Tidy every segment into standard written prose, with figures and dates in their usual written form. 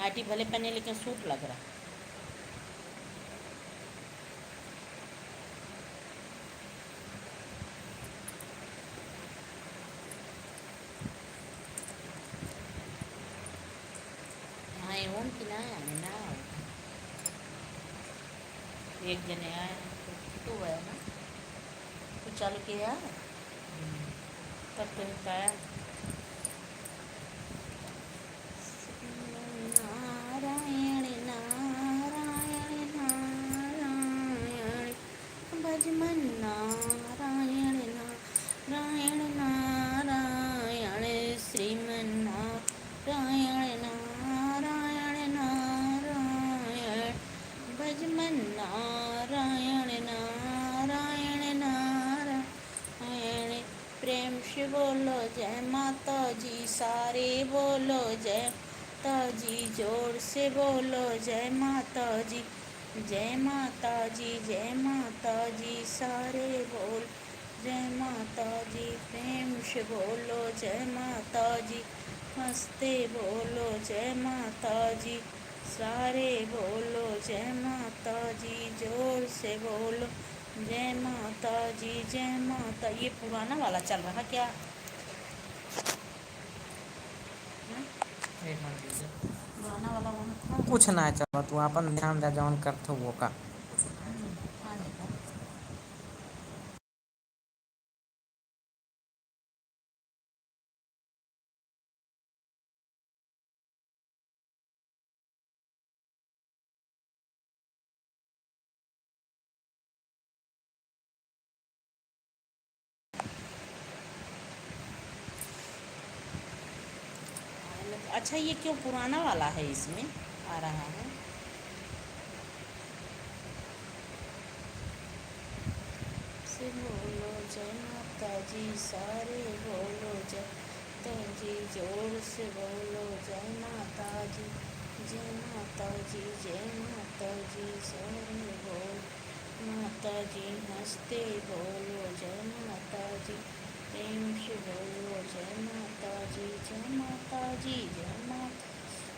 Nightie भले पहने लेकिन सूट लग रहा। हाँ ये ओम की ना आने ना एक जने आए तो गया ना तो चालू किया तब तो बताया नारायण नारायण नारायण भजमन नारायण नारायण नारायण श्रीमन नारायण नारायण नारायण भजमन नारायण नारायण नारायण। प्रेम से बोलो जय माता जी, सारे बोलो जय माता जी, जोर से बोलो जय माता जी, जय माता जी, जय माता जी, सारे बोल जय माता जी। प्रेम से बोलो जय माता जी, हंसते बोलो जय माता जी, सारे बोलो जय माता जी, जोर से बोलो जय माता जी, जय माता। ये पुराना वाला चल रहा क्या? पुराना वाला वहाँ था कुछ ना चलो तू अपन ध्यान दे जौन करथो वो का। हाँ देखा। अच्छा ये क्यों पुराना वाला है इसमें आ रहा है? से बोलो जय माता जी, सारे बोलो जय माता जी, जोर से बोलो जय माता जी, जय माता जी, जय माता जी, सारे बोलो माता जी, हंसते बोलो जय माता जी, प्रेम से बोलो जय माता जी, जय माता जी, जय माता,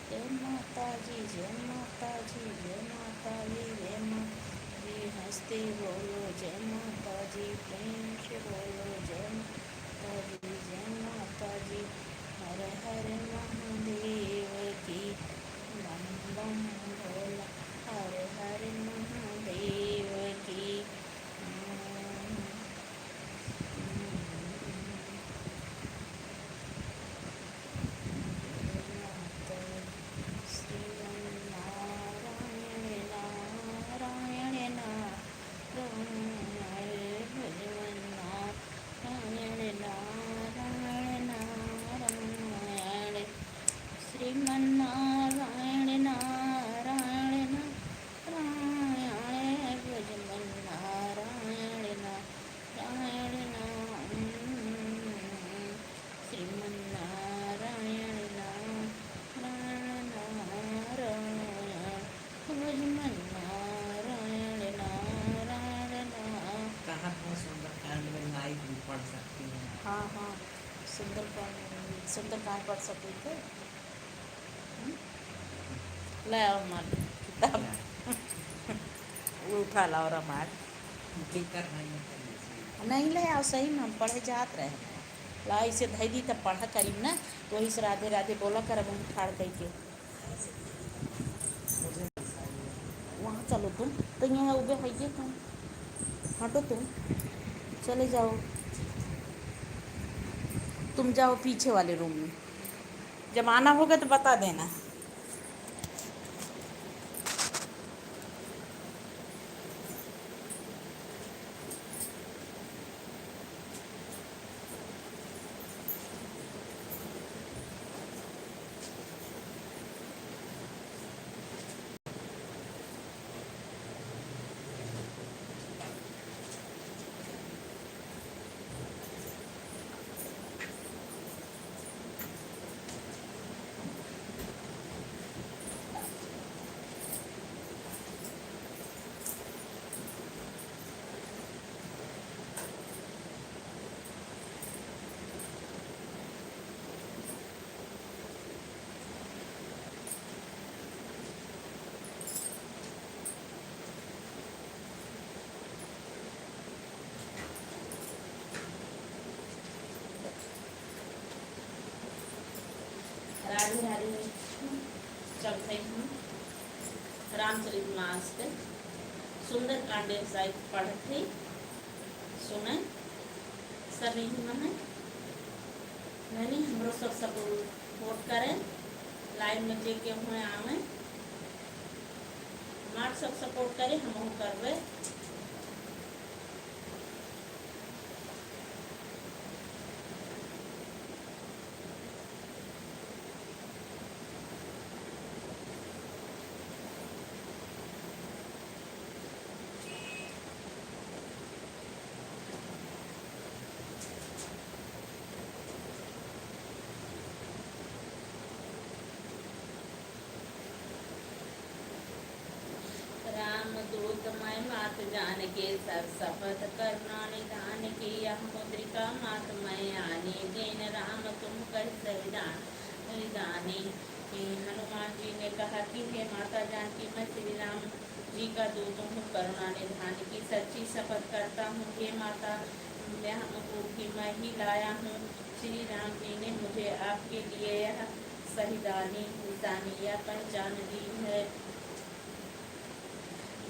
जय माता जी, जय माता जी, जय माता जी, जय माता जी, हंसते बोलो जय माता जी, प्रेम से बोलो जय माता जी, जय माता जी, हर हर महादेव की, बम बम भोला, हर हर महादेव की। श्रीमन्नारायण नारायण नारायण भजमन नारायण नारायण श्रीमन्नारायण नारायण नारायण भजमन नारायण नारायण। कहाँ तुम सुंदरकांड में नाइक भी पढ़ सकती हैं। हाँ हाँ सुंदरकांड पढ़ सकते थे। ले आओ मार किताब उठा लाओ रामायण। नहीं ले आओ, सही में हम पढ़े जात रहे ला इसे धैली तब पढ़ा करीब ना, तो वही से राधे राधे बोला कर मुँह ठाड़ कह के। वहाँ चलो तुम तो यहाँ उबे है तुम, हटो तुम, चले जाओ, तुम जाओ पीछे वाले रूम में, जब आना होगा तो बता देना। थे हम रामचरितमानस के सुंदर कांड साहित्य पढ़े थे सुने सभी में नहीं हमरो सब सपोर्ट करें लाइन में जे के हुए आवे हमार सब सपोर्ट करे हम करवे राम दूत मैं मात जान के सब शपथ करना निधान की यह मुद्रिका मात मैं आनी जैन राम तुम कर सविधानी। हनुमान जी ने कहा कि हे माता जानकी मैं श्री राम जी का दूत हूँ करुणा निधान की सच्ची शपथ करता हूँ हे माता यह अंगूठी मैं ही लाया हूँ। श्री राम जी ने मुझे आपके लिए यह सहिदानी निशानी या पहचान दी है।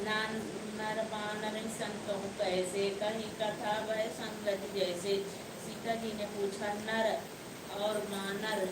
नर बानर सन कहूँ कैसे कहीं कथा वह संगत जैसे। सीता जी ने पूछा नर और बानर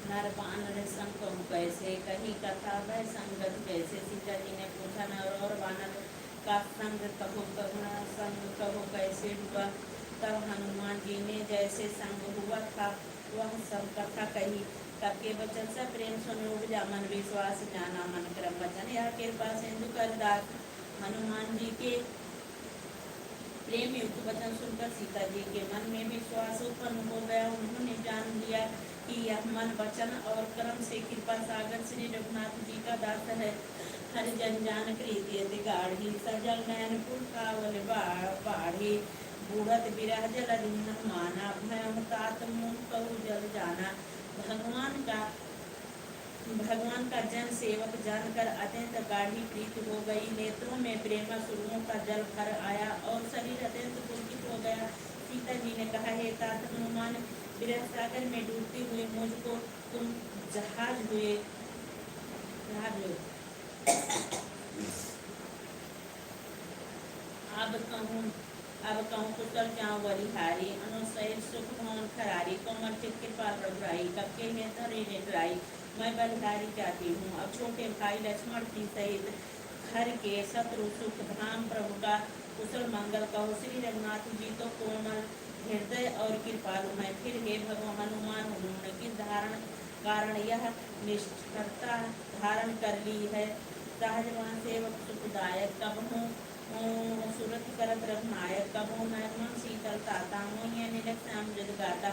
नर बानर संग कहूँ कैसे कही कथा वह संगत कैसे। सीता जी ने पूछा नर और बानर का संग कहो करुणा संग कहो कैसे हुआ। तब हनुमान जी ने जैसे संग हुआ था वह सब कथा कही। तब के वचन से प्रेम सुन उपजा मन विश्वास जाना मन क्रम वचन यह कृपा सिंधु कर दास। हनुमान जी के प्रेम युक्त वचन सुनकर सीता जी के मन में विश्वास उत्पन्न हो गया। उन्होंने जान लिया कि यह मन वचन और कर्म से कृपा सागर श्री रघुनाथ जी का दास है। हरि जन जान प्रीति गाढ़ी सजल नयन पुरकावल बाढ़ी बूढ़त बिरह जल माना भय तात मुन कहु जल जाना। भगवान का जन सेवक जानकर अत्यंत गाढ़ी प्रीति हो गई। नेत्रों में प्रेम सुरुओं का जल भर आया और शरीर अत्यंत पुलकित हो गया। सीता जी ने कहा हे तात हनुमान विरह सागर में डूबती हुई मुझको तुम जहाज हुए अब कहूँ कुशल जाऊँ बलिहारी अनुसहित सुख भवन खरारी कोमल चित कृपा प्रभुराई कबके है धरे निटराई। मैं बलिहारी जाती हूँ अब छोटे भाई लक्ष्मण की सहित घर के शत्रु सुख धाम प्रभु का कुशल मंगल कहो। श्री रघुनाथ जी तो कोमल हृदय और कृपालु है। फिर हे भगवान हनुमान उन्होंने किस कारण यह निष्ठरता धारण कर ली है। सहजवान सेवक सुखदायक कब हूँ सुरत करत रघुनायक कब हूँ मैं मन शीतल ताता हूँ यह निरख अमृत गाता।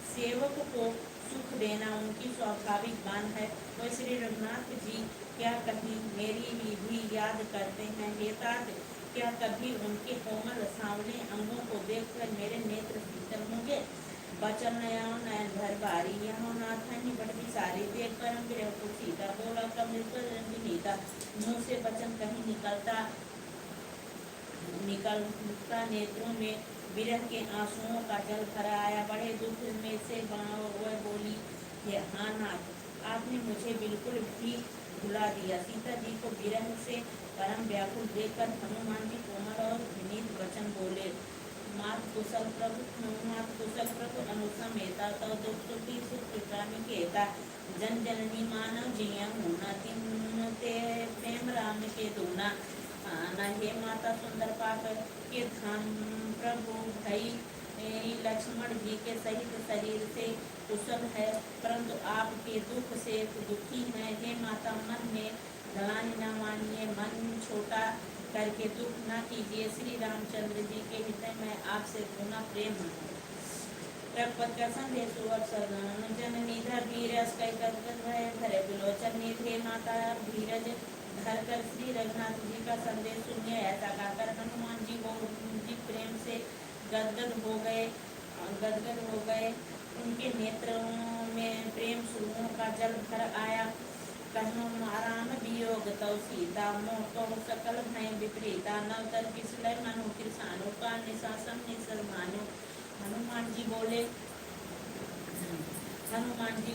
सेवक को सुख देना उनकी स्वाभाविक बान है। वह श्री रघुनाथ जी क्या कभी मेरी भी याद करते हैं हे तात। क्या कभी उनके कोमल सांवले अंगों को देखकर मेरे नेत्र शीतल होंगे। बचन नयन भर बारी यहाँ नाथ ही बड़ी सारी देख परम विरह को सीता बोला कमृता मुँह से वचन कहीं निकलता नेत्रों में विरह के आंसुओं का जल भरा आया। बड़े दुख में से वह बोली हाँ नाथ आपने मुझे बिल्कुल भी भुला दिया। सीता जी को विरह से परम व्याकुल देखकर हनुमान जी कोमल और विनीत वचन बोले। मात कुशल प्रभु अनुसमेता तव दुख सुखी सुख विश्रामी केता। जन जननी मानव जिया होना तिन ते प्रेम राम के दूना। आना हे माता सुंदर पाक के धाम प्रभु भई लक्ष्मण जी के सहित शरीर से कुशल है, परंतु आपके दुख से दुखी है। हे माता मन में ढलान न मानिए, मन छोटा करके दुख न कीजिए। श्री रामचंद्र जी के हृदय में आपसे गुना प्रेम है। रघुपत का संदेश जननी धीरज भय विलोचन निधे माता धीरज धर कर श्री रघुनाथ जी का संदेश सुनिए। ऐसा कहकर हनुमान जी वो जी प्रेम से गदगद हो गए। उनके नेत्रों में प्रेम सुरहों का जल भर आया। कहूँ राम वियोग तव सीता मोह कहु सकल भय विपरीता। नव तर किसलय मनु किरसानु का निशासन निसर मानो। हनुमान जी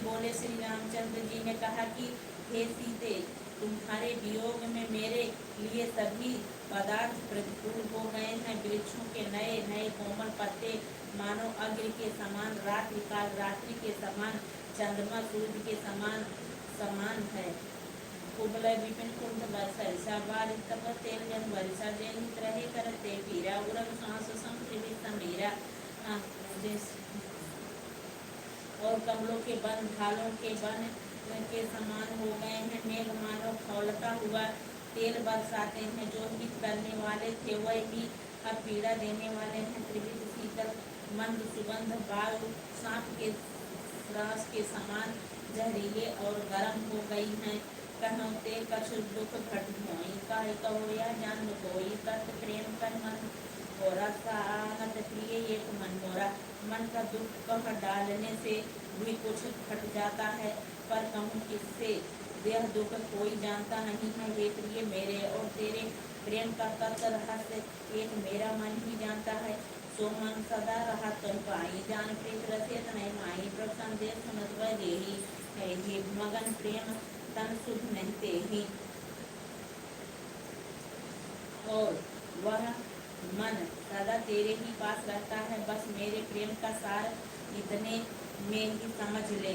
बोले श्री रामचंद्र जी ने कहा कि हे सीते, तुम्हारे वियोग में मेरे लिए सभी पदार्थ प्रतिकूल हो गए हैं। वृक्षों के नए नए कोमल पत्ते मानो अग्नि के समान, रात्रि काल रात्रि के समान, चंद्रमा सूर्य के समान है। कुबलय विपिन कुंठ वर्षा बारिश तप तेल जन वर्षा जनित रहे करते पीरा। उरग सांस संपृति समीरा। और कमलों के वन ढालों के वन के समान हो गए हैं। मेघ मानो खौलता हुआ तेल बरसाते हैं। जो हित करने वाले थे वह ही अब पीड़ा देने वाले हैं। त्रिविध शीतल मंद सुगंध वायु सांप के श्वास के समान जहरीले और गर्म हो गई हैं। कहते कछु दुख घट होई कहो या जान कोई तत् प्रेम कर मन मोरा सानत प्रिय एक मन मोरा। मन का दुख कह डालने से भी कुछ घट जाता है, पर कहूँ किससे यह दुख कोई जानता नहीं है। हे प्रिय मेरे और तेरे प्रेम का तत्व रहस्य एक मेरा मन ही जानता है। सो मन सदा रहा तुम पाई जान प्रीत रसियत नहीं माई। प्रभु संदेश सुनत वह देही हे मगन प्रेम तन सुध नहीं ही। और वह मन सदा तेरे ही पास रहता है। बस मेरे प्रेम का सार इतने में ही समझ ले।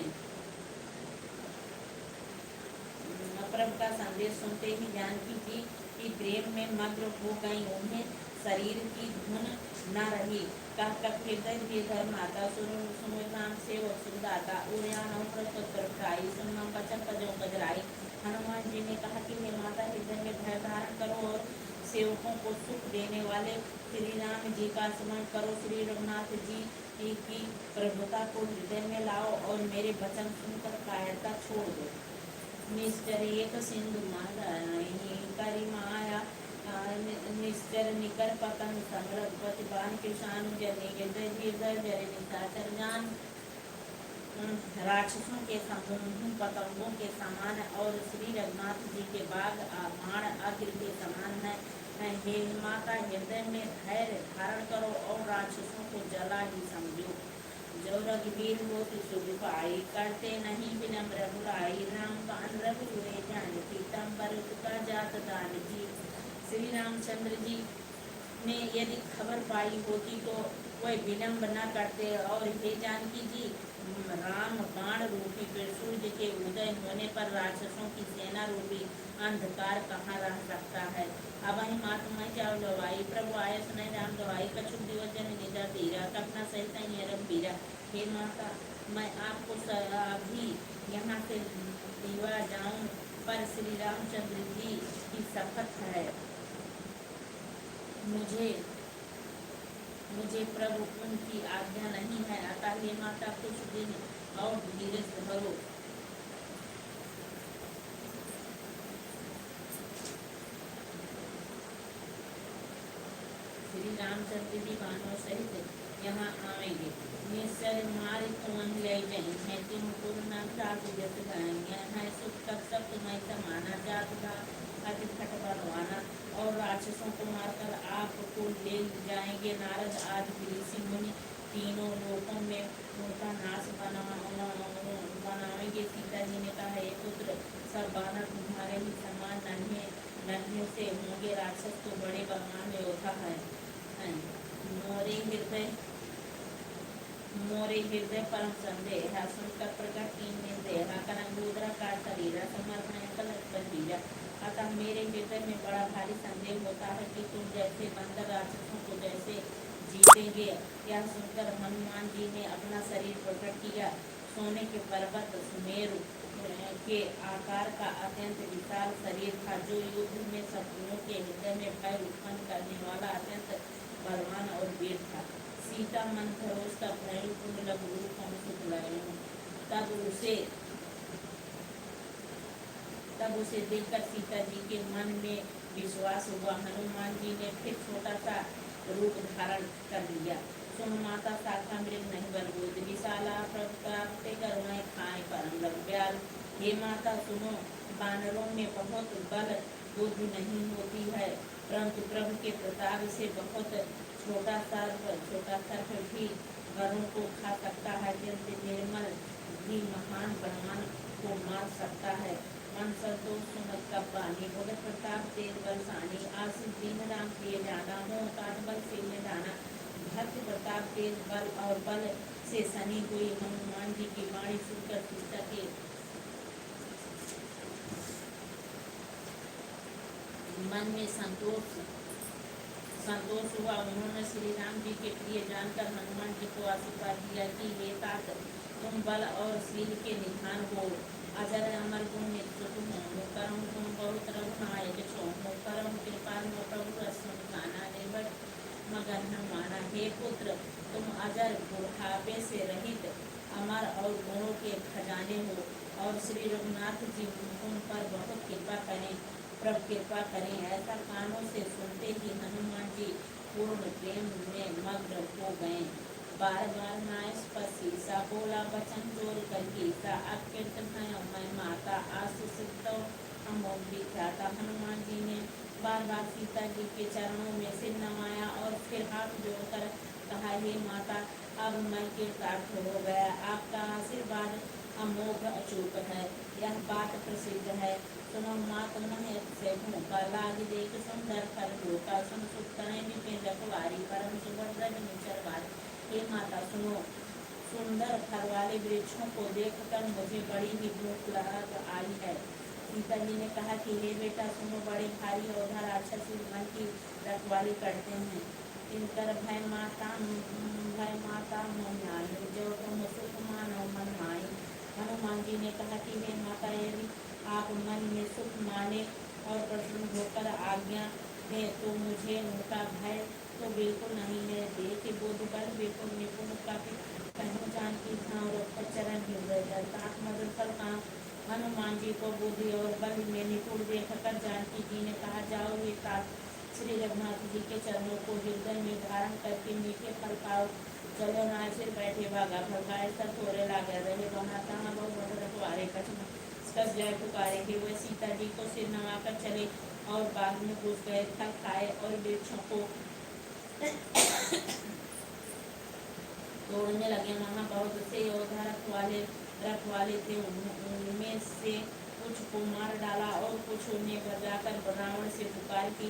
प्रभु का संदेश सुनते ही जानकी जी की प्रेम में मग्न हो गई। उन्हें शरीर की धुन न रही। कह हृदय धर्म माता सुनो नाम सेवक सुखदाता। सुनम बचन पजों बजराई। हनुमान जी ने कहा कि हे माता, हृदय में भय धारण करो और सेवकों को सुख देने वाले श्री राम जी का स्मरण करो। श्री रघुनाथ जी की प्रभुता को हृदय में लाओ और मेरे वचन सुनकर कायरता छोड़ दो। निश्चर एक सिंधु करी माया निश्चर निकर पतन संग्रह प्रतिपान किसान जरे निशाचर जान। राक्षसों के समूह पतंगों के समान और श्री रघुनाथ जी के बाग बाण अग्नि के समान है। हे माता, हृदय में धैर्य धारण करो और राक्षसों को जला ही समझो। जो रघुवीर हो सुख पाई करते नहीं विनम्र बुलाई। राम बाण रघुरे जान पीतम्बर का जात दान जी। श्री रामचंद्र जी ने यदि खबर पाई होती तो वह विलम्ब न करते। और हे जानकी जी, राम बाण रूपी सूर्य के उदय होने पर राक्षसों की सेना रूपी अंधकार कहाँ रह सकता है। अब वही महात्मा जाओ गवाई प्रभु आय सुनाई राम गवाई। कछुक दिवस जन निजा धीरा कपना सहित बीरा। हे माता, मैं आपको अभी यहाँ से दीवा जाऊं, पर श्री रामचंद्र जी की शपथ है, मुझे प्रभु उनकी आज्ञा नहीं है। अतः हे माता, कुछ दिन और धीरज धरो। श्री रामचंद्र जी बानों सहित यहाँ आएंगे। निश्चय मार तुम ले जाए तुम पूर्ण जात जस गाएंगे है सुख तक सब तुम्हें समाना जात का अति खट बनवाना। और राक्षसों को मारकर आपको ले जाएंगे। नारद आदि ऋषि मुनि तीनों लोकों में उनका नाश बनावेंगे। सीता जी ने कहा, हे पुत्र, सब बानर तुम्हारे ही समान नन्हे नन्हे से होंगे। राक्षस तो बड़े बलवान योद्धा है। मोरे हृदय परम संदेह है। सुनकर प्रकट कीन निर्देह कनक का शरीर समर भयंकर बलबीरा। अतः मेरे हृदय में बड़ा भारी संदेह होता है कि तुम जैसे बंदर राक्षसों को जैसे जीतेंगे। यह सुनकर हनुमान जी ने अपना शरीर प्रकट किया। सोने के पर्वत सुमेरु के आकार का अत्यंत विशाल शरीर था, जो युद्ध में शत्रुओं के हृदय में भय उत्पन्न करने वाला अत्यंत बलवान और वीर था। सीता मंथरोष का भयपूर्ण लघु रूप तब उसे देखकर सीता जी के मन में विश्वास हुआ। हनुमान जी ने फिर छोटा सा रूप धारण कर लिया। सुन माता शाखा मृग नहीं बलबोध, विशाला प्रतापते करुणाएं खाए परम लघु ब्याल। हे माता सुनो, बानरों में बहुत बल बुद्धि नहीं होती है, परंतु प्रभु के प्रताप से बहुत छोटा सर्प भी गरुड़ को खा सकता है। जैसे निर्मल भी महान बलवान को मार सकता है। मन संतोष सुमत का पानी, भगत प्रताप तेज बलसानी। आशीष दीन राम प्रिय जाना, मोह काट बल से जाना। भक्त प्रताप तेज बल और बल से सनी हुई। हनुमान जी की वाणी सुनकर सीता के मन में संतोष हुआ। उन्होंने श्री राम जी के प्रिय जानकर हनुमान जी को आशीर्वाद दिया कि हे तात, तुम बल और शील के निधान हो। अजर अमर गुण नित्युत हो, करम तुम बहुत रघुनायक छो। करम कृपाल मो प्रभु रसुखाना, निर्भट मगन हनुमाना। हे पुत्र, तुम अजर बुढ़ापे से रहित अमर और गुणों के खजाने हो, और श्री रघुनाथ जी तुम पर बहुत कृपा करें, प्रभु कृपा करें। ऐसा कानों से सुनते ही हनुमान जी पूर्ण प्रेम में मग्न हो गए। बार बार नाय स्पर्शीसा, बोला वचन जोर कर गीता। अकृत भय मैं माता, आशीषित अमोघ विख्याता। हनुमान जी ने बार बार सीता जी के चरणों में सिर नवाया और फिर हाथ जोड़कर कहा, हे माता, अब मैं कृतार्थ हो गया। आपका आशीर्वाद अमोघ अचूक है, यह बात प्रसिद्ध है। सुनो मात मन से भूखा, लाग देख सुंदर फल ढोका। सुन सुख करें विपिन रखवारी, परम सुबर ब्रज निचर वारी। हे माता सुनो, सुंदर फल वाले वृक्षों को देखकर मुझे बड़ी ही भूख लग आई है। सीता जी ने कहा कि हे बेटा सुनो, बड़े भारी योद्धा राक्षस मन की रखवाली करते हैं। इनकर भय माता मोहनाई, जो तुम सुख मानो मन माई। हनुमान जी ने कहा कि हे माता, यदि आप मन में सुख माने और प्रसन्न होकर आज्ञा दें तो मुझे उनका भय तो बिल्कुल नहीं है। देखे बोध बल बिल्कुल निपुण काफी कहूँ जान की चरण मधुर फल का। हनुमान जी को बुद्धि और बल में निपुण देखकर जानकी जी ने कहा, जाओ ये तात, श्री रघुनाथ जी के चरणों को हृदय में धारण करके मीठे फल पाओ। चलो नाय सिर बैठे भागा भगाए, सब थोड़े लागे रहे वहाँ तहाँ बहुत रखवारे कछुआ कस जाए पुकारे। कि वह सीता जी को सिर नवाकर चले और बाग में घुस गए। फल खाए और वृक्षों को तोड़ने लगे। वहाँ बहुत से योद्धा रखवाले थे। उनमें से कुछ को मार डाला और कुछ ने बजाकर रावण से पुकार की,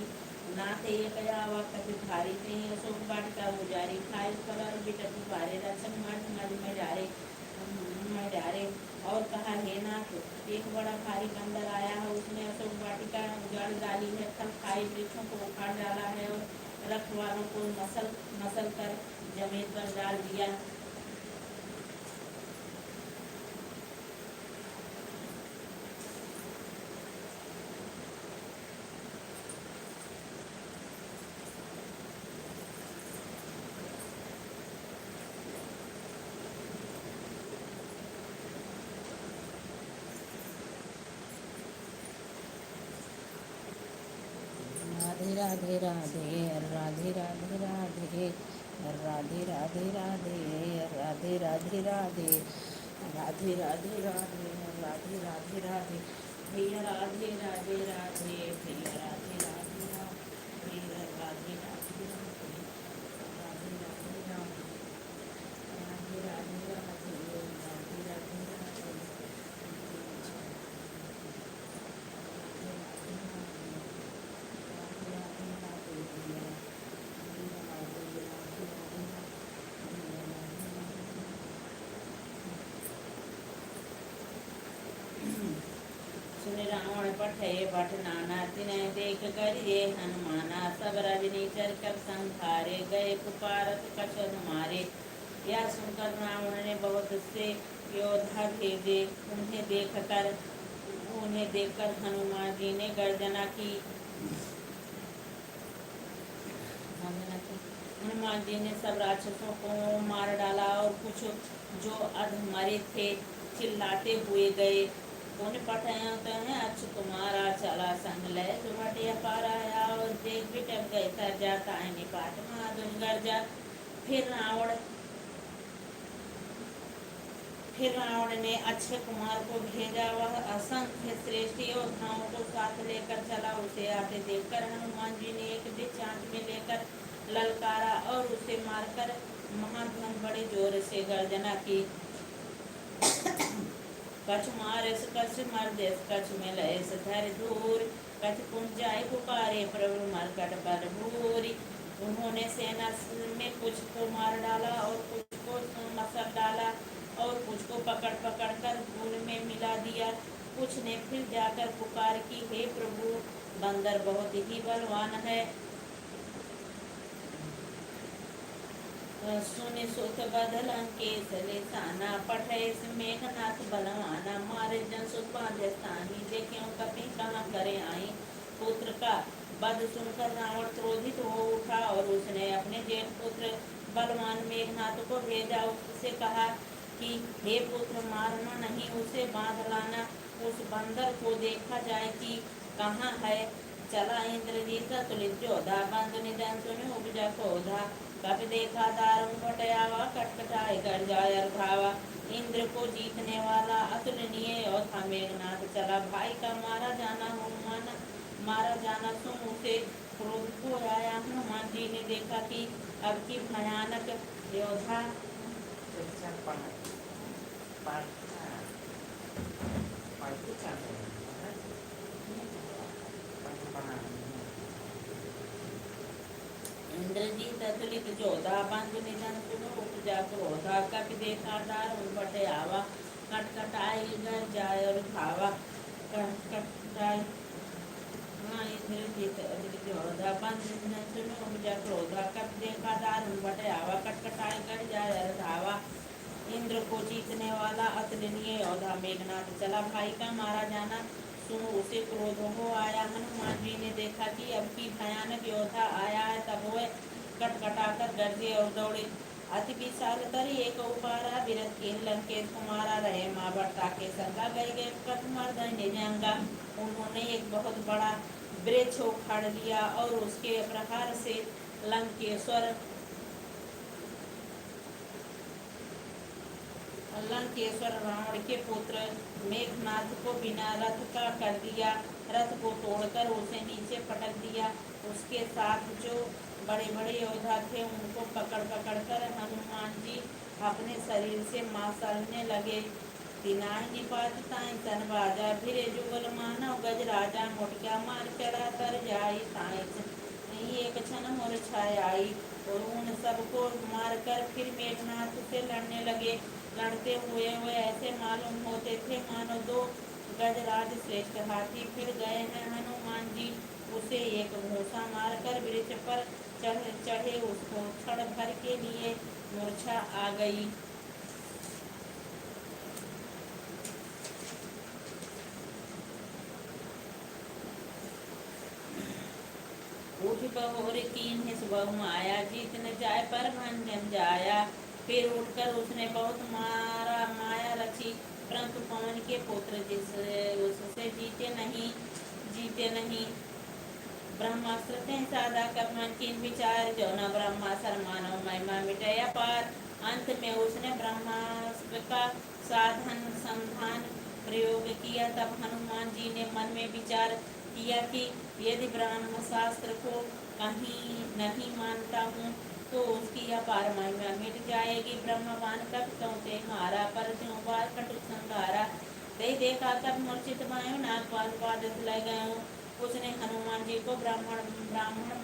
नाथ एक वक्त भारी थे अशोक वाटिका उजारी। खाए फल और बिटक भारे, रक्षक मर्द मज में डारे। और कहा, हे नाथ, एक बड़ा भारी बंदर आया है, उसने अशोक वाटिका उजाड़ डाली है, फल खाए वृक्षों को उखाड़ डाला है और रखवालों को नसल कर जमीन पर डाल दिया। राधे राधे राधे राधे राधे राधे राधे राधे राधे राधे राधे राधे राधे राधे राधे राधे राधे भैया राधे राधे राधे भैया राधे राधे राधे राधे राधे राधे राधे राधे राधे भये भट नाना तिन्ह देख कर ये हनुमाना सब रजनी चर कर संहारे गए पुकारत कछुन मारे। यह सुनकर रावण ने बहुत से योद्धा भेजे। उन्हें देखकर हनुमान जी ने गर्जना की। हनुमान जी ने सब राक्षसों को मार डाला और कुछ जो अधमरे थे चिल्लाते हुए गए। उन पठयत हैं अक्ष तुम्हारा चला संग लय सुभटिया पाराया और देख बिटप गए तर जाता है निपात महादुन गर्जा। फिर रावण ने अक्षय कुमार को भेजा। वह असंख्य श्रेष्ठ योद्धाओं को साथ लेकर चला। उसे आते देखकर हनुमान जी ने एक वृक्ष हाथ में लेकर ललकारा और उसे मारकर महाध्वन बड़े जोर से गर्जना की। कछ मारेस कछ मर्देस कछ मिलेस धर दूर कछ पुंजाय पुकारे प्रभु मरकट बल भूरी। उन्होंने सेना में कुछ को मार डाला और कुछ को मसल डाला और कुछ को पकड़ पकड़ कर धूल में मिला दिया। कुछ ने फिर जाकर पुकार की, हे प्रभु बंदर बहुत ही बलवान है। सुनि सुत बदल अंकेश लेसाना पठेस मेघनाथ बलवाना मारे जन सुत बांधे स्थानी देखे कपि कहाँ करे आई। पुत्र का वध सुनकर रावण क्रोधित हो उठा और उसने अपने जेठ पुत्र बलवान मेघनाथ को भेजा। उससे कहा कि हे पुत्र मारना नहीं, उसे बांध लाना। उस बंदर को देखा जाए कि कहाँ है। चला इंद्रजीत तुलित जोधा बंद निधन सुनि उपजा क्रोधा। कभी देखा दारुण पटयावा कटकटाए कर जाय धावा। इंद्र को जीतने वाला अतुलनीय योद्धा मेघनाथ चला। भाई का मारा जाना हनुमान मारा जाना सुन उसे क्रोध को आया। हनुमान जी ने देखा कि अब की भयानक योद्धा इंद्रजीत अतुलित जोधा बंधु निधन सुनो उपजा क्रोधा। कपि देखा दारुण पटयावा कटकटाई घर जाय और भावा। कटकटाई इंद्रजीत अतुलित जोधा बंधु निधन सुनो उपजा क्रोधा। कपि देखा दारुण पटयावा कटकटाई घर जाय और धावा। इंद्र को जीतने वाला अतुलनीय योद्धा मेघनाथ चला। भाई का मारा जाना सुन उसे क्रोध हो आया। हनुमान जी ने देखा कि अब की भयानक योद्धा आया है। तब वह कटकटाकर गरजे और दौड़े। अति विशाल तरी एक उपारा विरत के लंकेश कुमारा रहे माँ भट्टा के संगा गए कटमर्दन निजंगा। उन्होंने एक बहुत बड़ा वृक्ष उखाड़ लिया और उसके प्रहार से लंकेश्वर रावण के पुत्र मेघनाथ को बिना रथ का कर दिया। रथ को तोड़कर उसे नीचे पटक दिया। उसके साथ जो बड़े बड़े योद्धा थे उनको पकड़ पकड़ कर हनुमान जी अपने शरीर से मासलने लगे। तिनाई निपात ताई तन बाजा फिरे जुगल मानव गज राजा मोटका मार चढ़ा तर जाई ताई एक क्षण मूर्छाई आई। और उन सबको मारकर फिर मेघनाथ से लड़ने लगे। लड़ते हुए वे ऐसे मालूम होते थे मानो दो गजराज श्रेष्ठ हाथी फिर गए हैं। हनुमान जी उसे एक घूंसा मारकर वृक्ष पर चढ़े। उसको क्षण भर के लिए मूर्छा आ गई। उठ बहोर कीन्ह सुबह माया जीत न जाय पर भंजन जाया। फिर उठकर उसने बहुत माया रची परंतु पवन के पुत्र उससे जीते नहीं। ब्रह्मास्त्र ते सादा कर मन किन विचार जो न ब्रह्मास्त्र मानव महिमा मिटया पार। अंत में उसने ब्रह्मास्त्र का साधन संधान प्रयोग किया। तब हनुमान जी ने मन में विचार किया कि यदि ब्रह्म शास्त्र को कहीं नहीं मानता हूँ तो उसकी अपार महिमा मिट जाएगी। ब्रह्मवान कब कहते मारा पर त्यों बार कटुक संगारा। दे देखा तब मूर्छित भयो नागपाल पादस लग गयो। उसने हनुमान जी को ब्राह्मण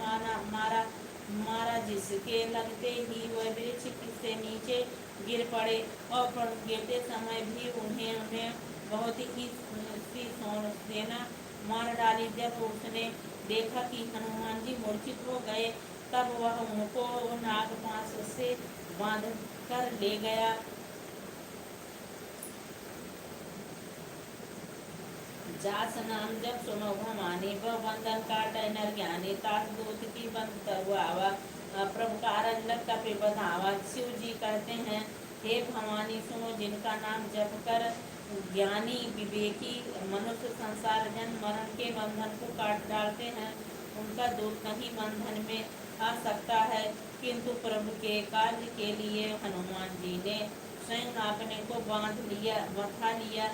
मारा जिसके लगते ही वह वृक्ष से नीचे गिर पड़े। और गिरते समय भी उन्हें बहुत ही सी सेना मार डाली। जब उसने देखा कि हनुमान जी मूर्छित हो गए, तब वह उनको नागपाश से बांध कर ले गया। जास नाम जब सुनो भवानी, वह बंधन काटै नर ज्ञानी। तास दूत की बंद तरुआवा, प्रभु कारज लग कपि बधावा। शिव जी कहते हैं, हे भवानी सुनो, जिनका नाम जप कर ज्ञानी विवेकी मनुष्य संसार जन्म मरण के बंधन को काट डालते हैं, उनका दूत नहीं बंधन में आ सकता है। किंतु प्रभु के कार्य के लिए हनुमान जी ने स्वयं अपने को बांध लिया, बंधा लिया।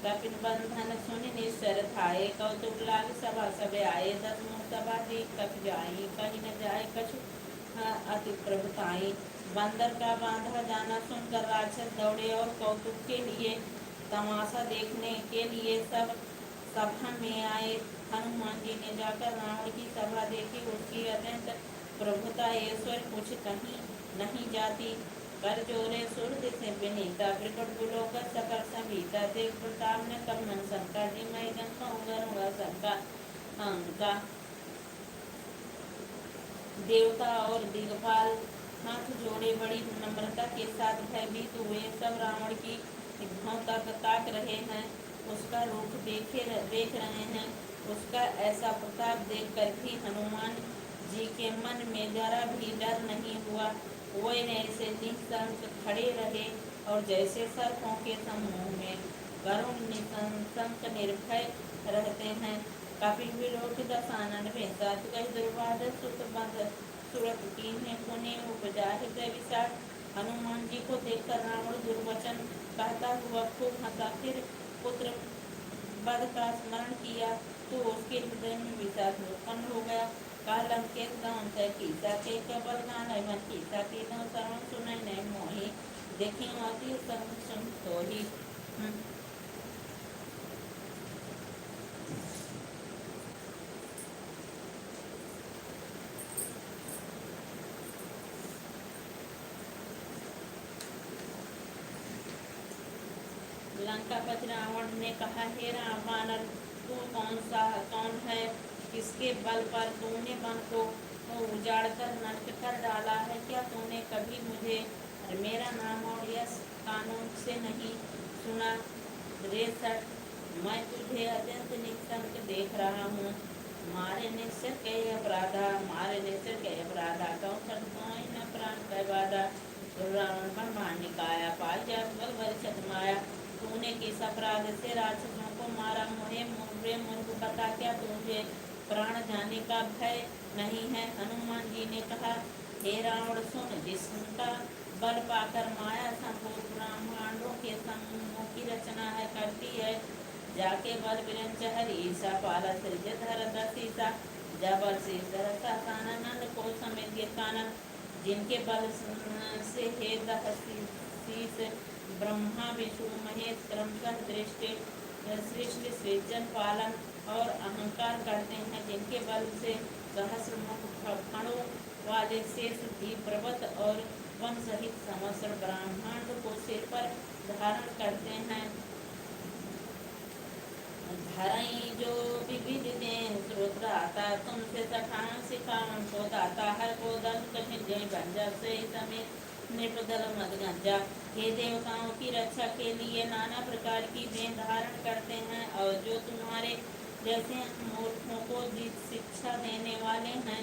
कपिन बंधन सुनि निश्चर थाए, कौतुक लाग सभा सब आए। दस मुख सभा देख कप जाई, कहीं न जाए कछु अति प्रभुताई। बंदर का बांधा जाना सुनकर राक्षस दौड़े और कौतुक के लिए, तमाशा देखने के लिए सब सभा में आए। हनुमान जी ने जाकर रावण की सभा देखी, उसकी अत्यंत प्रभुता ईश्वर कुछ कहीं नहीं जाती। कर जोरे सुर से विनीता, प्रकट बुलोकर सकल संभीता। देख प्रताप ने कब मन शंका, जिमय गंगा उगरूंगा सबका अंका। देवता और दिग्पाल हाथ जोड़े बड़ी नम्रता के साथ भयभीत हुए। सब रावण की भौं तक ताक रहे हैं, उसका रूप देख रहे हैं। उसका ऐसा प्रताप देखकर भी हनुमान जी के मन में जरा भी डर नहीं हुआ। वो ऐसे निशंक खड़े रहे और जैसे सर्पों के समूह में करुण निशंक निर्भय रहते हैं। कपि विलोक दशानन भेषात, कहि दुर्वाद सुत बंध सुरत कीन्हे पुनि उपजा हृदय विषाद। हनुमान जी को देखकर रावण दुर्वचन कहता हुआ खूब हंसा, फिर पुत्र वध का स्मरण किया तो उसके हृदय में विषाद उत्पन्न हो गया। कालम के गाँव से कीसा के केवल गान मन कीसा के नो श्रवण सुनय नहीं मोहि, देखी अति संग सुन सोही। लंकापति रावण ने कहा, हे वानर, तू कौन है? किसके बल पर तूने वन को उजाड़ कर नष्ट कर डाला है? क्या तूने कभी मुझे मेरा नाम और यश कानून से नहीं सुना? रे सट, मैं तुझे अत्यंत निशंक देख रहा हूँ। मारे निश्चर के अपराधा, मारे निश्चर के अपराधा, कौन न प्राण कैवादा। रावण ब्रह्मांड निकाया, पाल बल बल माया। तूने किस अपराध से राक्षसों को मारा? मुझे मूर्ख बता, क्या तुझे प्राण जाने का भय नहीं है? हनुमान जी ने कहा, हे रावण सुन, जिसका बल पाकर माया संपूर्ण ब्रह्मांडों के समूहों की रचना है करती है, जाके बल विरंच हरीसा, पाला सृज धर दसीसा। जबल से सरसा सानंद को समेत कानन, जिनके बल से हे दहसीस ब्रह्मा विष्णु महेश क्रमशः दृष्टि सृष्टि सृजन पालन और अहंकार करते हैं, जिनके बल से सहस्र मुख फणों वाले शेष भी पर्वत और वन सहित समस्त ब्रह्मांड को सिर पर धारण करते हैं। धरई जो विविध स्रोत आता, तुमसे सठान सिखावन को दाता है। को दल कठिन जय गंजा से समेत नृपदल मद गंजा। हे देवताओं की रक्षा के लिए नाना प्रकार की देह धारण करते हैं, और जो तुम्हारे जैसे मूर्खों को शिक्षा देने वाले हैं,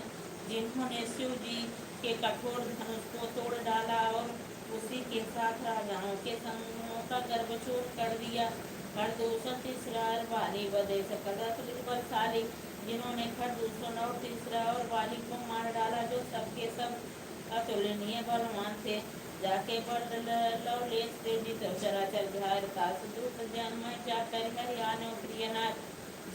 जिन्होंने शिव जी के कठोर धनुष को तोड़ डाला और उसी के साथ राजाओं के समूहों का गर्भछोड़ कर दिया। खरदूषण तीसरा वाली बदे सकल बलशाली, जिन्होंने खरदूषण और तीसरा और वाली को मार डाला, जो सबके सब अतुलनीय बलवान थे। जाके बड़ लवलेश तेजी चराचर बिहार दास दूत जन्मय जाकर हरियाणा प्रियनाथ,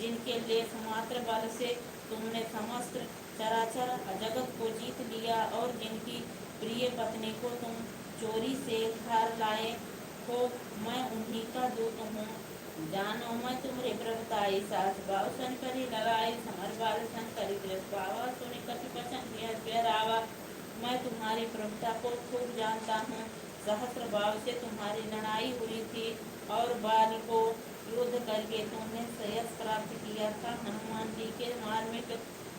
जिनके लेख मात्र बल से तुमने समस्त चराचर जगत को जीत लिया, और जिनकी प्रिय पत्नी को तुम चोरी से घर लाए हो, मैं उन्हीं का दूत हूँ। जानो मैं तुम्हारे प्रभुताई, सास भाव सन करी लड़ाई, समर बाल सन करी दृष्टावा, सुनि कपि पचन प्यारावा। मैं तुम्हारी प्रभुता को खूब जानता हूँ। सहस्र भाव से तुम्हारी लड़ाई हुई थी, और बाली को युद्ध करके तुमने श्रेयस प्राप्त किया था। हनुमान जी के मार्मिक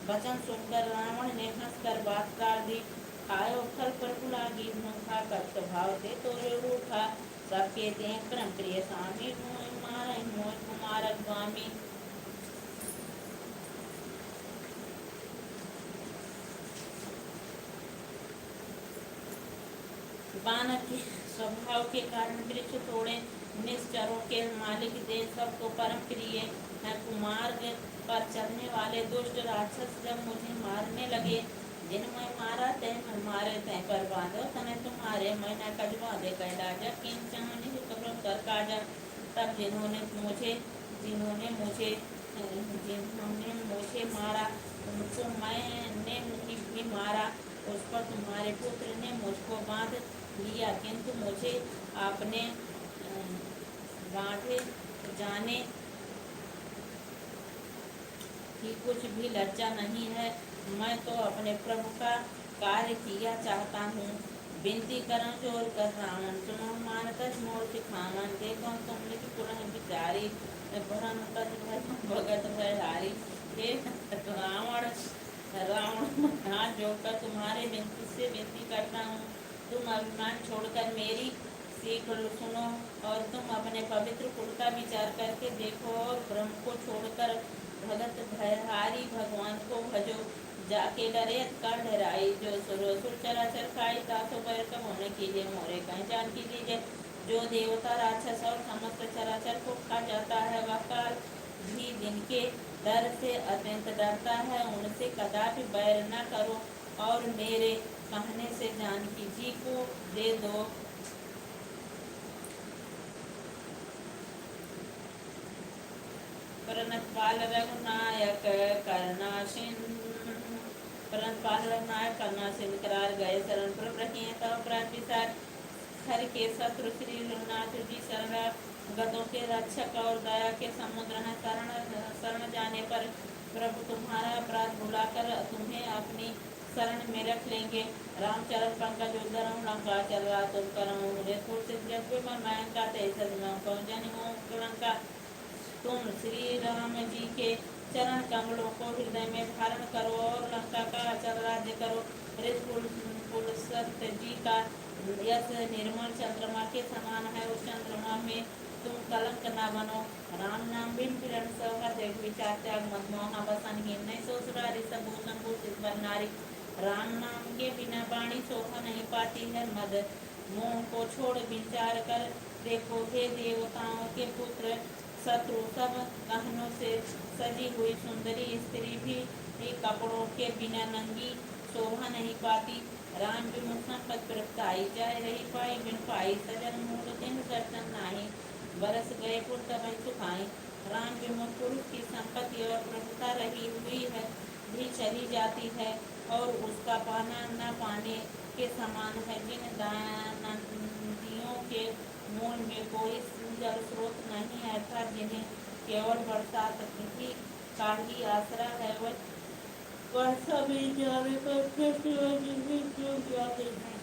वचन सुनकर रावण ने हंसकर बात टाल दी। खायो फल पर लागी भूखा कर स्वभाव से तोरे रूठा। सबके देख परम प्रिय स्वामी मोहि मारहि मोहि कुमारक स्वामी। बानर के स्वभाव के कारण वृक्ष तोड़े निश्चरों के मालिक दे सबको परम प्रिय है। कुमार्ग पर चलने वाले दुष्ट राक्षस जब मुझे मारने लगे, जिन मैं मारा तय मैं मारे तय पर बांधो तने तुम्हारे मैंने कज बांधे कह डाजा किन चाहने कब्रों कर काजा। तब जिन्होंने मुझे मारा उनको मैंने भी मारा। उस पर तुम्हारे पुत्र ने मुझको बांध लिया, किंतु मुझे आपने बांधे जाने की कुछ भी लज्जा नहीं है। मैं तो अपने प्रभु का कार्य किया चाहता हूँ। बिनती करं जोर कर रावण सुनो मानकर मोर सिखावन। देखो तुमने की पुरह बिचारी भगत भयहारी। हे रावण हाथ जोड़कर तुम्हारे विनती से विनती करता हूँ। तुम अभिमान छोड़कर मेरी सीख सुनो और तुम अपने पवित्र कुल का विचार करके देखो और ब्रह्म को छोड़कर भगत भयहारी भगवान को भजो। जाके डरे कर डराई जो सुर चराचर खाई तासो पर कब होने कीजिए मोरे कहीं जान की दीजिए। जो देवता राक्षस और समस्त चराचर को खा जाता है वह काल भी दिन के डर से अत्यंत डरता है। उनसे कदापि बैर न करो और मेरे कहने से जानकी जी को दे दो। परनपाल रघुनायक करनाशिन परनपाल रघुनायक करनाशिन करार गए शरण प्रभु तब प्राण हर के शत्रु श्री रघुनाथ जी शरण गदों के रक्षक और दया के समुद्र हैं। शरण जाने पर प्रभु तुम्हारा अपराध भुलाकर तुम्हें अपनी शरण में रख लेंगे। रामचरण पंकज उद्धरम लंका चलवा तुम करम का लंका। तुम श्री राम जी के चरण कमलों को हृदय में धारण करो और लंका का अचल राज्य करो। सत्य जी का यश निर्मल चंद्रमा के समान है। उस चंद्रमा में तुम कलंक न बनो। राम नाम बिन फिरन देख विचार त्याग मत मोहा बसन ही नहीं ससुरारी सबूतन भूषित नारी। राम नाम के बिना वाणी शोभा नहीं पाती है। मद मोह को छोड़ विचार कर देखो हे देवताओं के पुत्र। शत्रु सब गहनों से सजी हुई सुंदरी स्त्री भी कपड़ों के बिना नंगी शोभा नहीं पाती। राम विमुख संपत प्रगटाई जाय रही पाई बिन पाई सजन मूल दिन दर्शन नाही। बरस गए पुत्र वही सुखाई। राम विमुख पुरुष की संपत्ति और प्रभुता रही हुई है भी चली जाती है और उसका पाना न पाने के समान है। जिन नदियों के मूल में कोई जल स्रोत नहीं अर्थात जिन्हें केवल बरसात का ही आसरा है वह सभी जाने पर जाते हैं।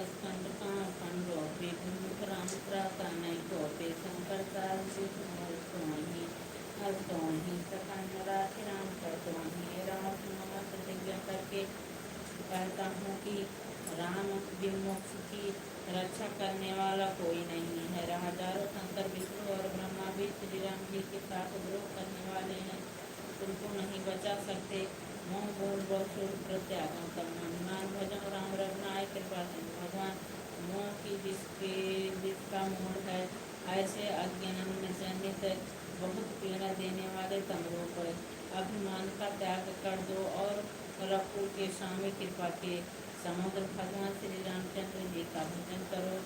स्कंद खंडो विमुख राम त्राता नहीं टोपे शंकर सार सोही हर सोही सकंद राधे राम कर सोही राम सुनो प्रतिज्ञा करके कहता हूँ कि राम विमुख की रक्षा करने वाला कोई नहीं है। हजारों शंकर विष्णु और ब्रह्मा भी श्री राम जी के साथ द्रोह करने वाले हैं, तुमको नहीं बचा सकते। मोह बोल बहु प्रत्यागम कर्मान भजन राम रघुनाय कृपा सिंधु भगवान मोह की जिसका मूल है, ऐसे अज्ञान में जनित बहुत पीड़ा देने वाले तमरूप अभिमान का त्याग कर दो और रघु के स्वामी कृपा के समुद्र भगवान श्री रामचंद्र जी का भजन करो।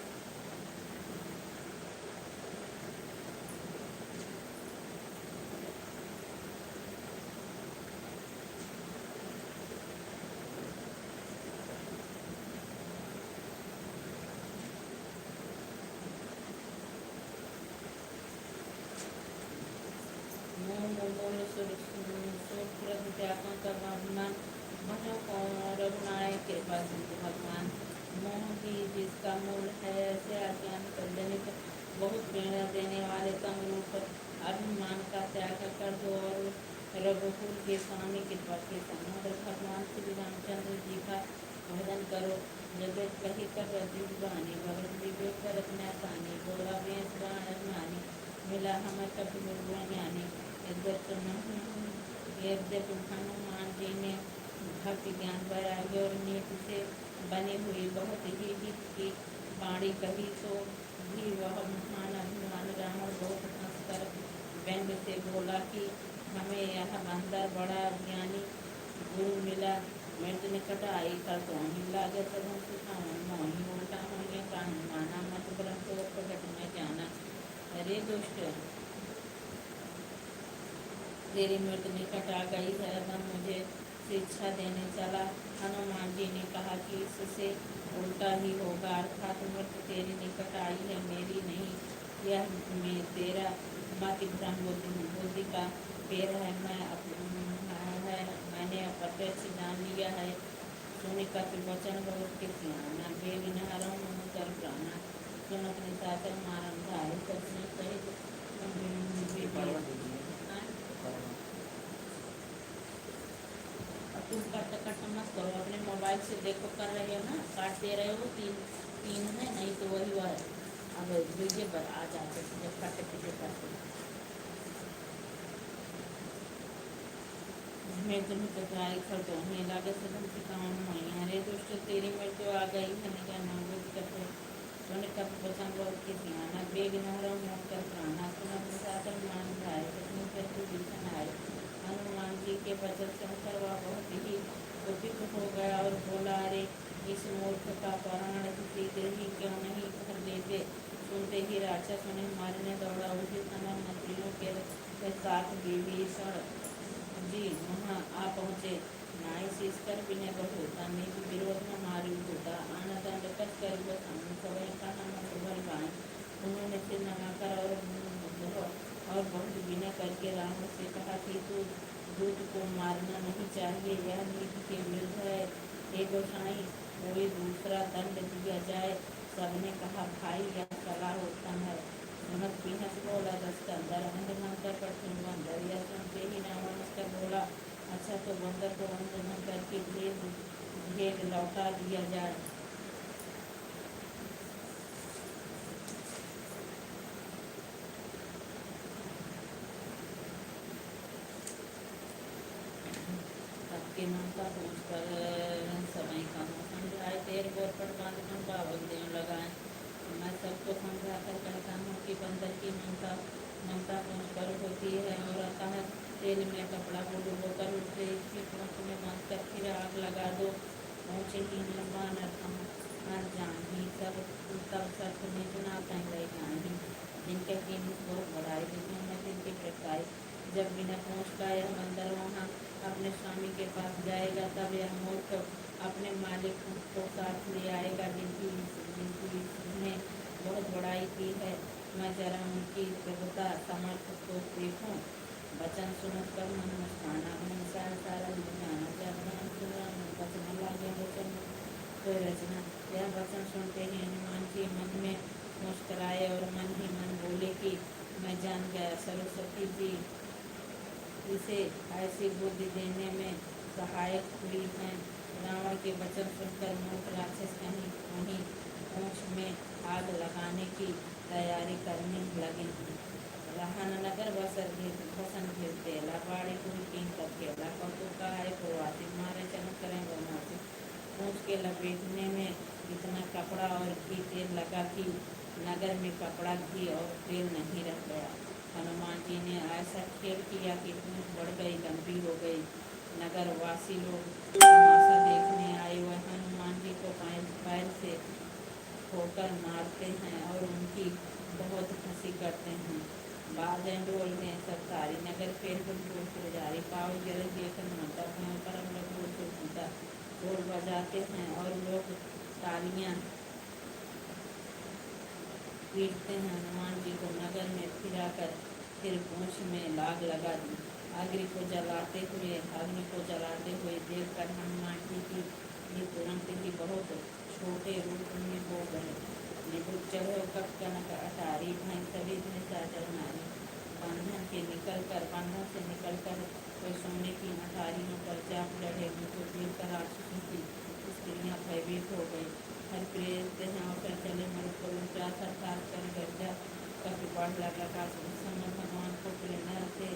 अभिमान रघुनाय कृपा सिंधु भगवान मोह की जिसका मूल है, ऐसे अज्ञान जनित बहुत प्रेरणा देने वाले तम रूप अभिमान का त्याग कर दो और रघुकुल के स्वामी कृपा के समुद्र भगवान श्री रामचंद्र जी का भजन करो। जगत कही कर वाणी भगत विवेक करत न पानी बोला बेस बाणी मिला हमें कभी ज्ञानी यद्यपि हनुमान जी ने भक्ति ज्ञान वैराग्य और नीति से बनी हुई बहुत ही हित की वाणी कही तो भी वह महान अभिमान रावण बहुत हंसकर व्यंग से बोला कि हमें यह अंदर बड़ा ज्ञानी गुरु मिला, मृत्यु निकट आई कर तो ही लागे सब मोही उल्टा होंगे प्राण माना मत ग्रंथ प्रकट में जाना। अरे दुष्ट तेरी मृत्यु निकट आ गई है, अब मुझे शिक्षा देने चला। हनुमान जी ने कहा कि इससे उल्टा ही होगा, अर्थात मृत्यु तेरी निकट आई है, मेरी नहीं। यह तेरा मति भ्रम बुद्धि का पेड़ है, मैंने अप्रत्यक्ष जान लिया है। सुनि कपि वचन बहुत के सियाना बेग नहरों मुँह कर प्राणा सुन अपने साथ मारम धाय सच सहित तुम कट मत करो, अपने मोबाइल से देखो कर रहे हो ना, काट दे रहे हो। तीन है नहीं तो वही है। अब वीडियो पर आ जाते जब काटे पीछे करते मैं तुम्हें टकराई खड़ो हमें लागे से तुम सिखाऊं नहीं। अरे दुष्ट तेरी मृत्यु आ गई है, क्या नाम करते सोने का बचन बहुत के सियाना बेग नहरों मोह कर प्राणा सुना प्रसाद मान जाए सचमुच करके भीषण आए। हनुमान जी के वचन सुनकर वह बहुत ही दुखित हो गया और बोला, अरे इस मूर्ख का प्राण शीघ्र ही क्यों नहीं कर देते। सुनते ही राक्षस उन्हें मारने दौड़ा। उसी समय मंत्रियों के साथ विभीषण जी वहाँ आ पहुँचे। नाई शीषकर विनय बहु तनिक विरोध में मारी होता आना दंड कस कर सवय कहा भर पाए। उन्होंने सिर नमाकर और बहुत विनय करके राम से कहा कि तू दूत को मारना नहीं चाहिए, यह नीति के विरुद्ध है। हे गोसाई कोई दूसरा दंड दिया जाए। सबने कहा भाई यह सलाह उत्तम है। सुनत बिहस बोला दस्कंदर अंधभंकर पर सुन बंदर यह सुनते ही रावण बोला, अच्छा तो बंदर को अंधभंकर के भेद लौटा दिया जाए। सबके ममता पूछ कर समय का समझाए तेरे बोर पर बांध बावल देने लगाए। मैं सबको समझा कर कहता हूँ कि बंदर की ममता पूछ पर होती है और अतः तेल में कपड़ा को डुबोकर उसे इसकी पूँछ में बांध कर फिर आग लगा दो। ऊँचे ही लंबा न जानी सब सत्य में चुना पहले जानी जिनके कीमत बहुत बढ़ाई जिसमें मैं जिनकी प्रकाई। जब बिना पूँछ का यह बंदर वहाँ अपने स्वामी के पास जाएगा, तब यह मूर्ख अपने मालिक को साथ ले आएगा जिनकी ने बहुत बड़ाई की है। मैं जरा उनकी प्रभुता समर्थ को देखूं। वचन सुनकर कर मन मुस्काना सारा जाना जब मन सुना वचन लागे वचन कोई रचना यह वचन सुनते ही हनुमान जी मन में मुस्कुराए और मन ही मन बोले कि मैं जान गया सरस्वती जी इसे ऐसी बुद्धि देने में सहायक हुई हैं। रावण के वचन सुनकर मूर्ख राक्षस कहीं वहीं पूंछ में आग लगाने की तैयारी करने लगे। रहान नगर बसन फिरते लापाड़ी कुल कीन करके लापकों का है प्रवासी मारे चमक करें बनाते पूंछ के लपेटने में इतना कपड़ा और घी तेल लगा कि नगर में कपड़ा घी और तेल नहीं रह गया। हनुमान जी ने ऐसा खेल किया कि पूंछ बढ़ गई लंबी हो गई। नगर वासी लोग तमाशा देखने आए वह हनुमान जी को पैर से ठोकर मारते हैं और उनकी बहुत हंसी करते हैं। बाजें ढोलने सब सारी नगर फेर जारी पाव जल देखन माता परम लघु ढोल बजाते हैं और लोग तालियां पीटते हैं। हनुमान जी को नगर में फिराकर फिर पूंछ में लाग लगा दी। अग्नि को जलाते हुए देखकर हनुमान जी की ये तुरंत ही बहुत छोटे रूप में हो गए। निबुत चढ़ो कप कनक अटारी भाई सभी चाचर नारी बंधन से निकलकर कोई सोने की अटारियों पर जा लड़े उनको देखकर राक्षसों की स्त्रियां भयभीत हो गई। हर प्रेरित हैं और फिर चले मरुद को ऊंचा सरकार कर गर्जा कभी बढ़ लगा समय भगवान को प्रेरणा से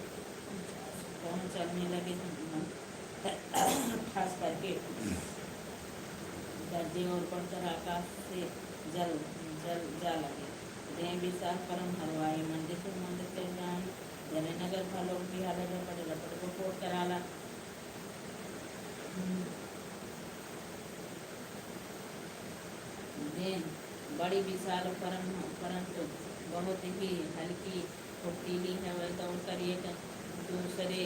पहुँच चलने लगे। खास करके गर्जे और बढ़कर आकाश से जल जल जा लगे। दें विशाल परम हरवाई मंदिर से चल जाए जने नगर भालो की हालत में पड़े रपट को फोड़ कराला। दें बड़ी विशाल परंतु बहुत ही हल्की फुर्तीली है। वह दौड़कर एक दूसरे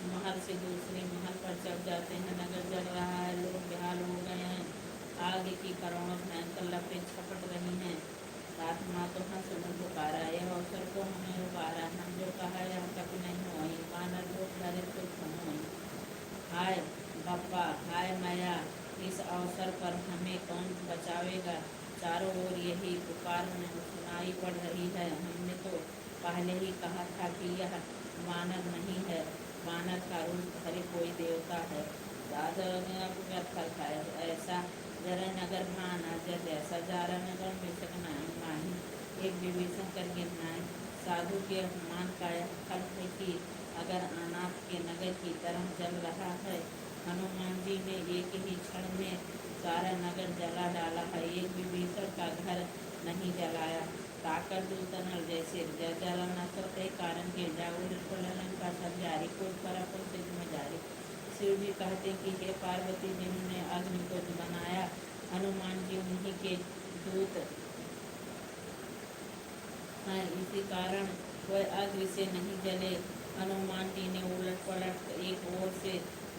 महल से दूसरे महल पर चढ़ जाते हैं। नगर जल रहा है, लोग बेहाल हो गए हैं। आग की करोड़ों भयंकर लपटें छपट रही हैं। आत्मा तो हंस पुकारा यह अवसर को हमें उबारा हम जो कहा हम कभी नहीं हुई मानव लोग डरे तो हुई। हाय बप्पा हाय मैया इस अवसर पर हमें कौन बचावेगा। चारों ओर यही पुकार सुनाई पड़ रही है। हमने तो पहले ही कहा था कि यह वानर नहीं है, वानर का रूप धरे कोई देवता है। राजा ने अब व्यर्थ खाया ऐसा जरा नगर भाना जैसा जारा नगर में सकना माही एक विभीषण करके न्याय साधु के अपमान का फल है कि अगर अनाथ के नगर की तरह जल रहा है। हनुमान जी ने एक ही क्षण में सारा नगर जला डाला है। एक विभीषण का घर नहीं जलाया। ताकर दूतनल जैसे जला न सकते कारण के जागरण का सब जारी कोई परापुर से जिम्मेदारी। शिव भी कहते कि हे पार्वती जिन्होंने अग्नि को बनाया हनुमान जी उन्हीं के दूत हैं इसी कारण वह अग्नि से नहीं जले। हनुमान जी ने उलट पलट एक ओर से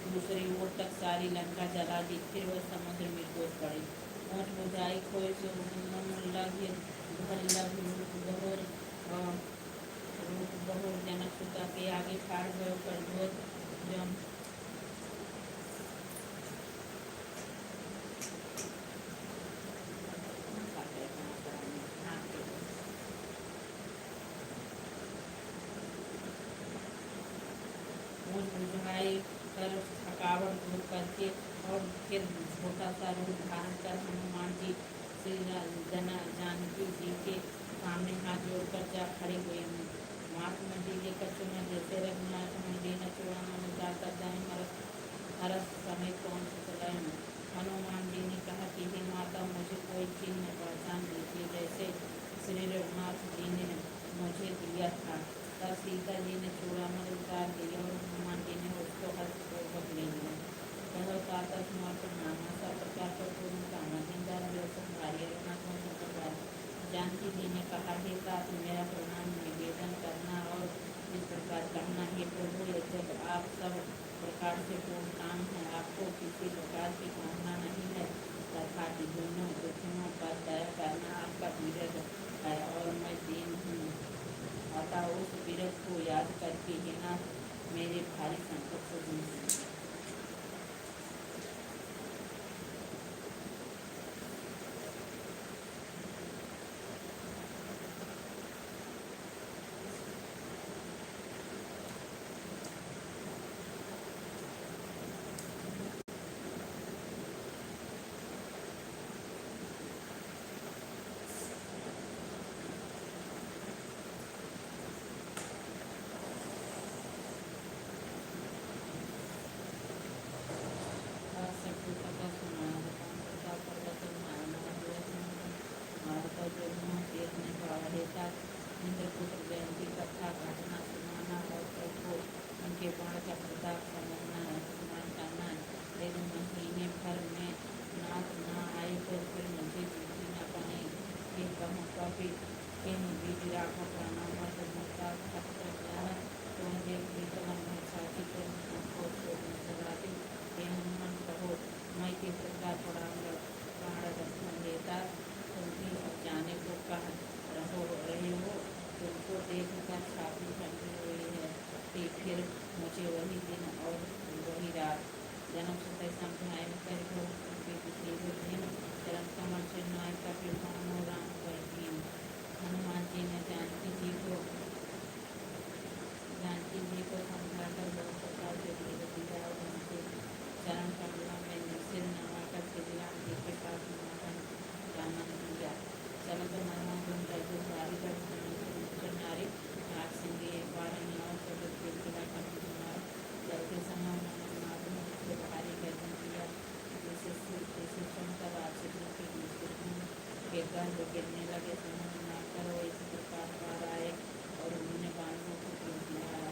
दूसरी ओर तक सारी लंका जला दी। फिर वह समुद्र में कूद पड़ी। ऊँट बुझाई खोई से बहुर जनक सुता के आगे ठाड़ गए पर जोत जम बुझाई कर थकावट दूर करके और फिर छोटा सा रूप धारण कर हनुमान जी श्री जानकी जी के सामने हाथ जोड़कर जा खड़े हुए हैं। महात्मा जी लेकर चुना जैसे रघुनाथ में देना चुड़ाना जाकर जाए हरस समय कौन से चलाए। हनुमान जी ने कहा कि हे माता मुझे कोई चिन्ह पहचान दीजिए जैसे श्री रघुनाथ जी ने मुझे दिया था। तब सीता जी ने चूड़ामणि उतार दिया और हनुमान जी ने उसको हर्षपूर्वक ले लिया। कहो ताता समर्पण नामा सब प्रकार पर पूर्ण कामा जिंदार व्यसन भारी रघुनाथ जानकी जी ने कहा हे तात मेरा प्रणाम निवेदन करना और इस प्रकार कहना हे प्रभु जब आप सब प्रकार से पूर्ण काम है आपको किसी प्रकार की कामना नहीं है तथा दोनों दुखियों पर दया करना आपका विरत है और मैं दीन हूँ। अतः उस विरत को याद करके हे नाथ मेरे भारी संकट को दूर कीजिए। जो गिरने लगे समझ ना करो इस प्रकार पार आए और उन्होंने बांधों को पीट दिया।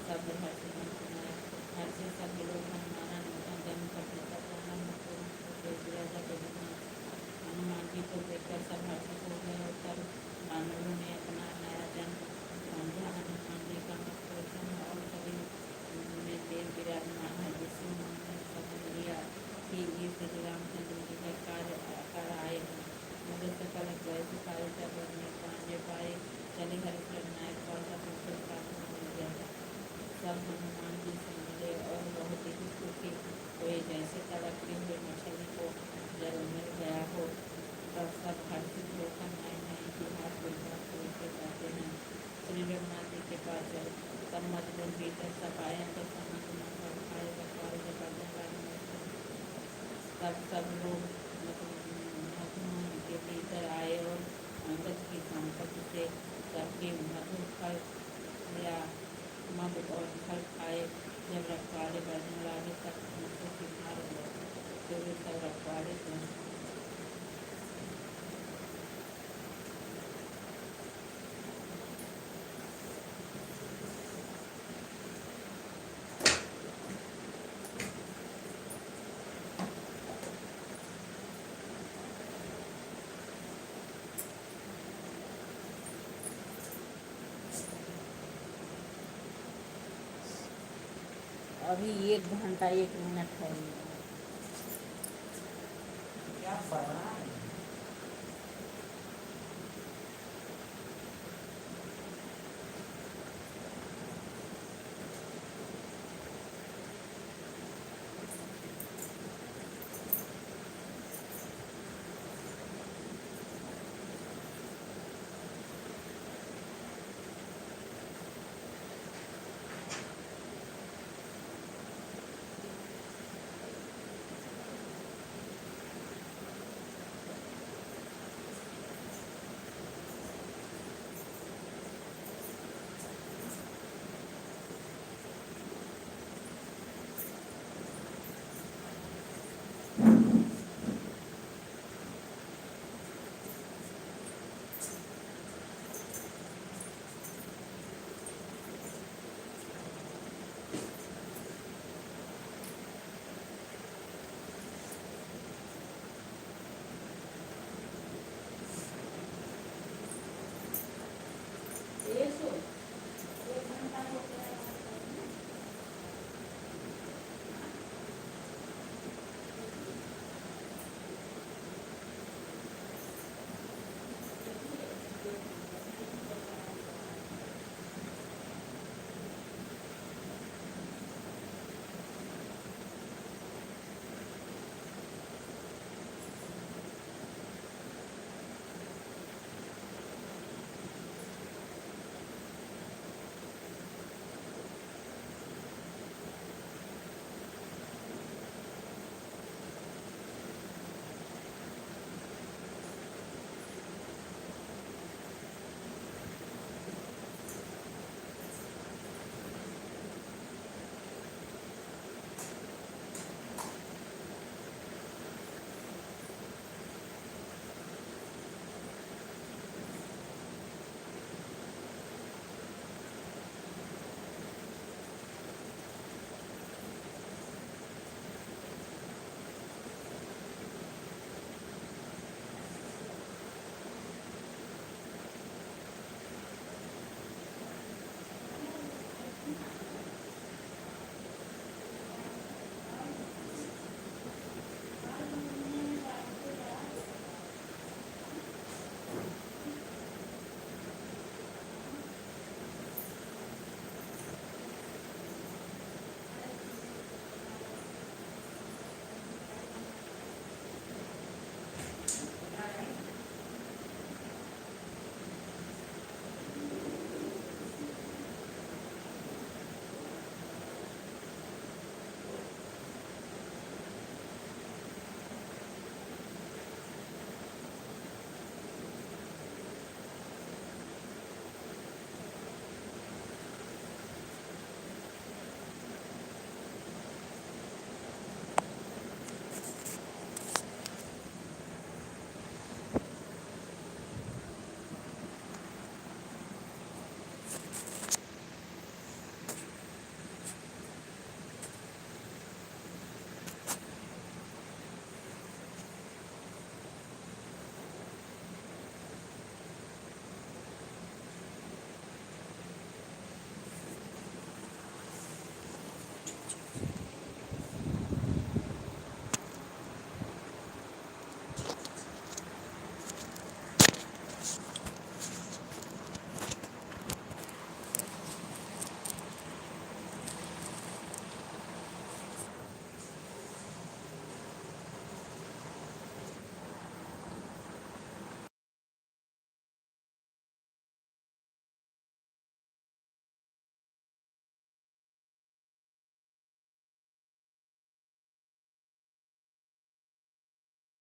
शब्द हर्ष ने सुनाया हर्ष से सब लोग हनुमाना जन्म करने का प्रारंभ दे दिया जब हनुमान जी को देखकर सब हर्षित हो गए और तब वानरों ने अपना नया जन्म समझा। हनुमान जी का मुख प्रसन्न और सभी में देव विराजमान है जिससे उन्होंने समझ लिया कि ये श्री रामचंद्र जी का कार्य आकार आए हैं। मुझे सकल जैसे कार्य सब पांडे पाए चले हरिश्चंद्र नायक का पुत्र प्राप्त हो गया। सब हनुमान जी से मिले और बहुत ही सुखी हुए जैसे तड़कते हुए मछली को जल मिल गया हो। तब सब हर्षित होकर नए नए इतिहास बोलते जाते हैं। श्री रघुनाथ जी के पास चले तब मजदूर भीतर सब आए तो समझ न कर पाए बकवाल जब करने लगे। तब सब लोग मधुमन के भीतर आए और अंगद की संपत्ति से सबके मधुर फल या मध और फल खाए। जब रखवाले बढ़ने लगे तब उनको बीमार हुआ तो वे सब रखवाले अभी 1 घंटा 1 मिनट है। क्या पढ़ा